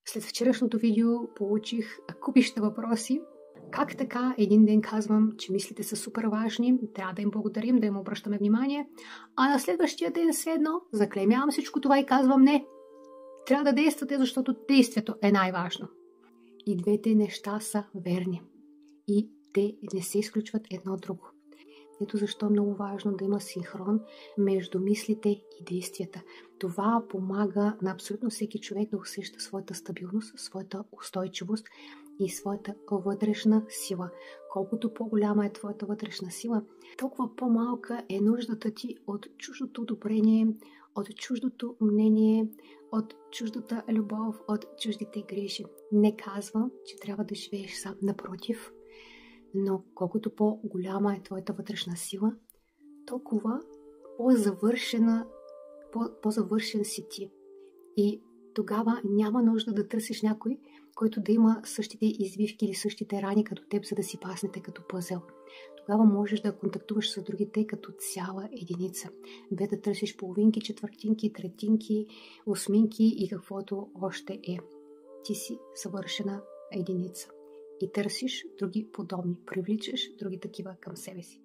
След вчерашното видео получих купища въпроси. Как така един ден казвам, че мислите са супер важни, трябва да им благодарим, да им обръщаме внимание, а на следващия ден все едно заклеймявам всичко това и казвам не. Трябва да действате, защото действието е най-важно. И двете неща са верни. И те не се изключват едно от друго. Ето защо е много важно да има синхрон между мислите и действията. Това помага на абсолютно всеки човек да усеща своята стабилност, своята устойчивост и своята вътрешна сила. Колкото по-голяма е твоята вътрешна сила, толкова по-малка е нуждата ти от чуждото одобрение, от чуждото мнение, от чуждата любов, от чуждите грижи. Не казвам, че трябва да живееш сам, напротив. Но колкото по-голяма е твоята вътрешна сила, толкова по-завършен си ти. И тогава няма нужда да търсиш някой, който да има същите извивки или същите рани като теб, за да си паснете като пъзел. Тогава можеш да контактуваш с другите като цяла единица, без да търсиш половинки, четвъртинки, третинки, осминки и каквото още е. Ти си съвършена единица. И търсиш други подобни, привличаш други такива към себе си.